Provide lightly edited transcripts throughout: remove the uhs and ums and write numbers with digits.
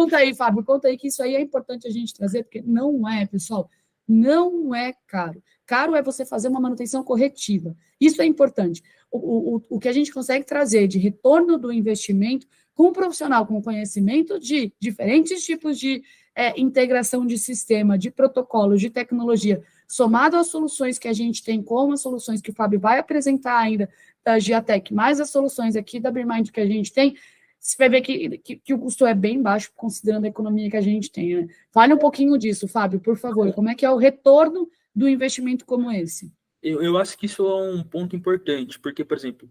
conta aí, Fábio, conta aí que isso aí é importante a gente trazer, porque não é, pessoal, não é caro. Caro é você fazer uma manutenção corretiva. Isso é importante. O que a gente consegue trazer de retorno do investimento com um profissional com conhecimento de diferentes tipos de integração de sistema, de protocolos, de tecnologia, somado às soluções que a gente tem, como as soluções que o Fábio vai apresentar ainda da Giatec, mais as soluções aqui da BeerMind que a gente tem, você vai ver que o custo é bem baixo, considerando a economia que a gente tem, né? Fale um pouquinho disso, Fábio, por favor. Como é que é o retorno do investimento como esse? Eu acho que isso é um ponto importante, porque, por exemplo,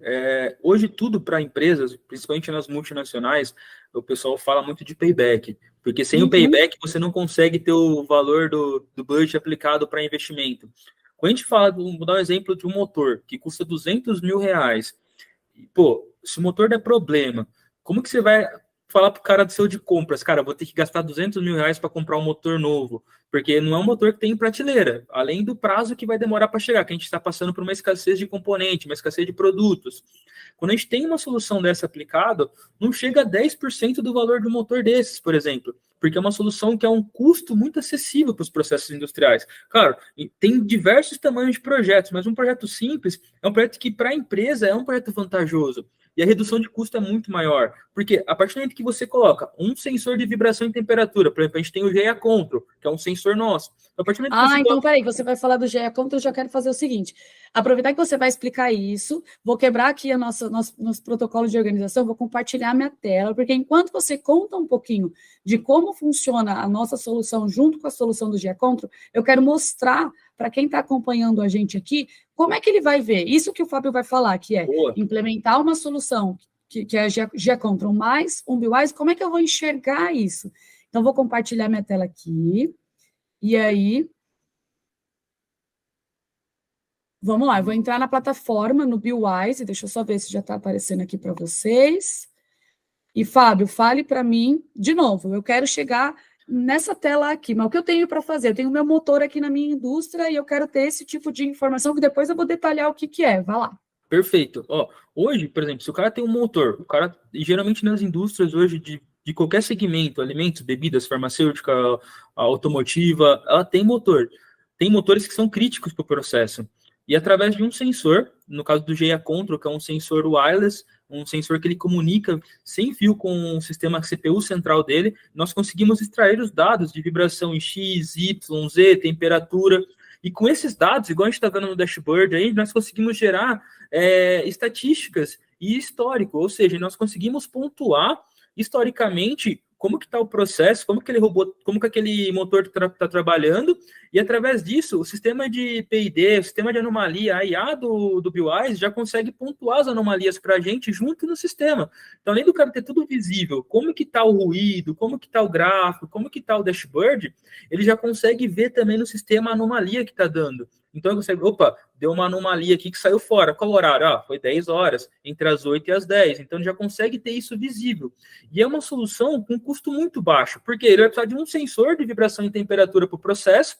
hoje tudo para empresas, principalmente nas multinacionais, o pessoal fala muito de payback, porque sem o payback você não consegue ter o valor do budget aplicado para investimento. Quando a gente fala, vou dar um exemplo de um motor que custa R$ 200.000, pô, se o motor der problema, como que você vai falar pro cara do seu de compras? Cara, vou ter que gastar R$ 200.000 para comprar um motor novo, porque não é um motor que tem em prateleira, além do prazo que vai demorar para chegar, que a gente está passando por uma escassez de componente, uma escassez de produtos. Quando a gente tem uma solução dessa aplicada, não chega a 10% do valor do motor desses, por exemplo, porque é uma solução que é um custo muito acessível para os processos industriais. Claro, tem diversos tamanhos de projetos, mas um projeto simples é um projeto que, para a empresa, é um projeto vantajoso. E a redução de custo é muito maior. Porque a partir do momento que você coloca um sensor de vibração e temperatura, por exemplo, a gente tem o GEA Control, que é um sensor nosso. Então, peraí, você vai falar do GEA Control, eu já quero fazer o seguinte. Aproveitar que você vai explicar isso, vou quebrar aqui nosso protocolo de organização, vou compartilhar minha tela, porque enquanto você conta um pouquinho de como funciona a nossa solução junto com a solução do GEA Control, eu quero mostrar para quem está acompanhando a gente aqui, como é que ele vai ver? Isso que o Fábio vai falar, que é implementar uma solução que é a GEA Control mais um BeWise, como é que eu vou enxergar isso? Então, vou compartilhar minha tela aqui, e aí, vamos lá, eu vou entrar na plataforma, no BeWise, deixa eu só ver se já está aparecendo aqui para vocês. E, Fábio, fale para mim, de novo, eu quero chegar nessa tela aqui, mas o que eu tenho para fazer? Eu tenho meu motor aqui na minha indústria e eu quero ter esse tipo de informação que depois eu vou detalhar o que é. Vai lá. Perfeito. Hoje, por exemplo, se o cara tem um motor, geralmente nas indústrias hoje de qualquer segmento, alimentos, bebidas, farmacêutica, automotiva, ela tem motor. Tem motores que são críticos para o processo. E através de um sensor, no caso do GEA Control, que é um sensor wireless, um sensor que ele comunica sem fio com o sistema CPU central dele, nós conseguimos extrair os dados de vibração em X, Y, Z, temperatura. E com esses dados, igual a gente está vendo no dashboard aí, nós conseguimos gerar estatísticas e histórico, ou seja, nós conseguimos pontuar historicamente como que está o processo, como que aquele motor está trabalhando, e através disso, o sistema de PID, o sistema de anomalia, a IA do BeWise já consegue pontuar as anomalias para a gente junto no sistema. Então, além do cara ter tudo visível, como que está o ruído, como que está o gráfico, como que está o dashboard, ele já consegue ver também no sistema a anomalia que está dando. Então, você deu uma anomalia aqui que saiu fora. Qual horário? Foi 10 horas, entre as 8 e as 10. Então, ele já consegue ter isso visível. E é uma solução com custo muito baixo, porque ele vai precisar de um sensor de vibração e temperatura para o processo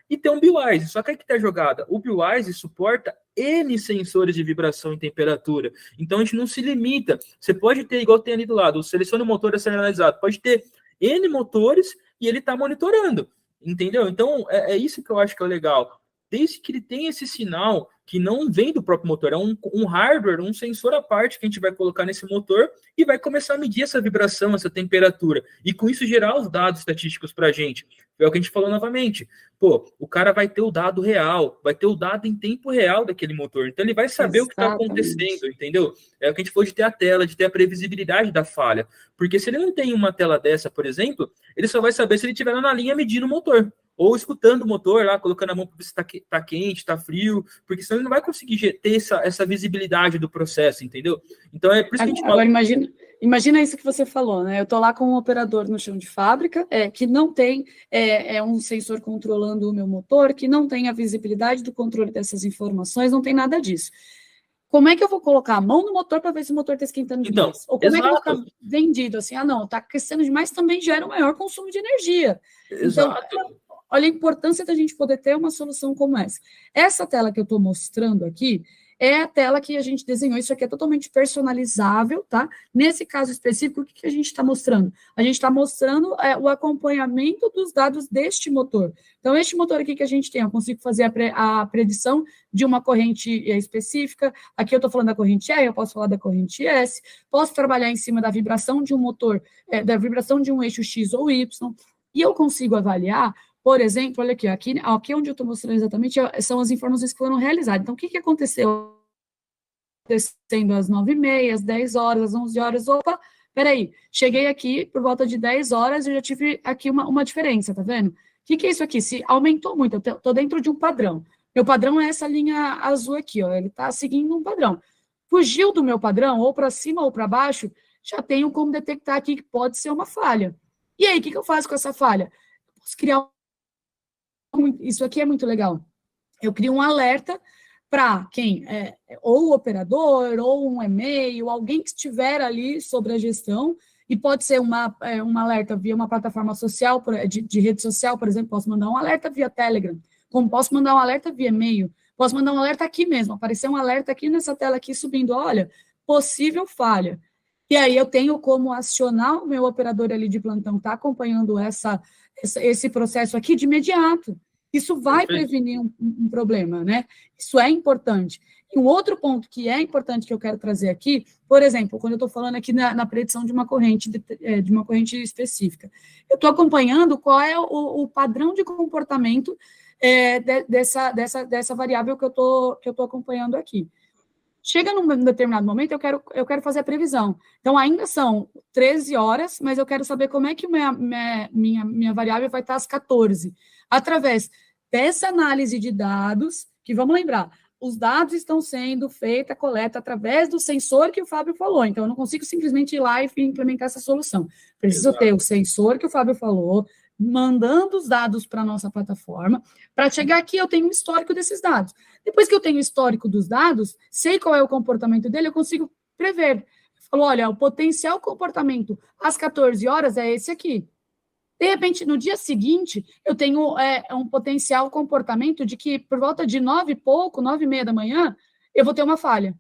e ter um BeWise. Só que aí que está a jogada. O BeWise suporta N sensores de vibração e temperatura. Então, a gente não se limita. Você pode ter, igual tem ali do lado, o selecione o motor a ser analisado. Pode ter N motores e ele está monitorando. Entendeu? Então, é isso que eu acho que é legal. Desde que ele tenha esse sinal que não vem do próprio motor, é um hardware, um sensor à parte que a gente vai colocar nesse motor e vai começar a medir essa vibração, essa temperatura, e com isso gerar os dados estatísticos para a gente. É o que a gente falou novamente. O cara vai ter o dado real, vai ter o dado em tempo real daquele motor, então ele vai saber o que está acontecendo, entendeu? É o que a gente falou de ter a tela, de ter a previsibilidade da falha, porque se ele não tem uma tela dessa, por exemplo, ele só vai saber se ele estiver na linha medindo o motor, ou escutando o motor lá, colocando a mão para ver se está quente, está frio, porque senão ele não vai conseguir ter essa visibilidade do processo, entendeu? Então é por isso que a gente fala... Agora imagina isso que você falou, né? Eu estou lá com um operador no chão de fábrica, que não tem um sensor controlando o meu motor, que não tem a visibilidade do controle dessas informações, não tem nada disso. Como é que eu vou colocar a mão no motor para ver se o motor está esquentando demais? Ou como é que eu vou ficar vendido assim? Não, está aquecendo demais, também gera um maior consumo de energia. Exato. Então, olha a importância da gente poder ter uma solução como essa. Essa tela que eu estou mostrando aqui é a tela que a gente desenhou. Isso aqui é totalmente personalizável, tá? Nesse caso específico, o que a gente está mostrando? A gente está mostrando o acompanhamento dos dados deste motor. Então, este motor aqui que a gente tem, eu consigo fazer a predição de uma corrente específica. Aqui eu estou falando da corrente R, eu posso falar da corrente S, posso trabalhar em cima da vibração de um motor, da vibração de um eixo X ou Y, e eu consigo avaliar, por exemplo, olha aqui onde eu estou mostrando exatamente são as informações que foram realizadas. Então, o que aconteceu? Acontecendo às 9h30, às 10 horas, às 11 horas, opa, peraí, cheguei aqui por volta de 10 horas e já tive aqui uma diferença, tá vendo? O que é isso aqui? Se aumentou muito, eu estou dentro de um padrão. Meu padrão é essa linha azul aqui, ó, ele está seguindo um padrão. Fugiu do meu padrão, ou para cima ou para baixo, já tenho como detectar aqui que pode ser uma falha. E aí, o que eu faço com essa falha? Eu posso criar isso aqui é muito legal. Eu crio um alerta para quem, ou o operador, ou um e-mail, alguém que estiver ali sobre a gestão, e pode ser um alerta via uma plataforma social, de rede social, por exemplo, posso mandar um alerta via Telegram, como posso mandar um alerta via e-mail, posso mandar um alerta aqui mesmo, aparecer um alerta aqui nessa tela aqui subindo, olha, possível falha. E aí eu tenho como acionar o meu operador ali de plantão, tá acompanhando esse processo aqui de imediato. Isso vai prevenir um problema, né? Isso é importante. E um outro ponto que é importante que eu quero trazer aqui, por exemplo, quando eu estou falando aqui na predição de uma corrente, de uma corrente específica, eu estou acompanhando qual é o padrão de comportamento dessa variável que eu estou acompanhando aqui. Chega num determinado momento, eu quero fazer a previsão. Então, ainda são 13 horas, mas eu quero saber como é que minha variável vai estar às 14. Através dessa análise de dados, que vamos lembrar, os dados estão sendo feita a coleta através do sensor que o Fábio falou. Então, eu não consigo simplesmente ir lá e implementar essa solução. Preciso ter o sensor que o Fábio falou, mandando os dados para a nossa plataforma. Para chegar aqui, eu tenho um histórico desses dados. Depois que eu tenho o histórico dos dados, sei qual é o comportamento dele, eu consigo prever. Falou, olha, o potencial comportamento às 14 horas é esse aqui. De repente, no dia seguinte, eu tenho um potencial comportamento de que, por volta de 9 e pouco, 9h30 da manhã, eu vou ter uma falha.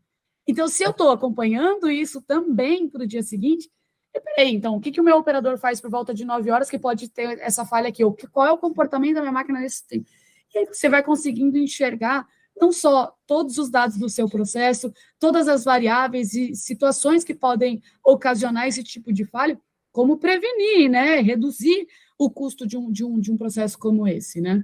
Então, se eu estou acompanhando isso também para o dia seguinte, peraí, então, o que o meu operador faz por volta de 9 horas que pode ter essa falha aqui? Qual é o comportamento da minha máquina nesse tempo? E aí você vai conseguindo enxergar não só todos os dados do seu processo, todas as variáveis e situações que podem ocasionar esse tipo de falha, como prevenir, né? Reduzir o custo de um processo como esse, né?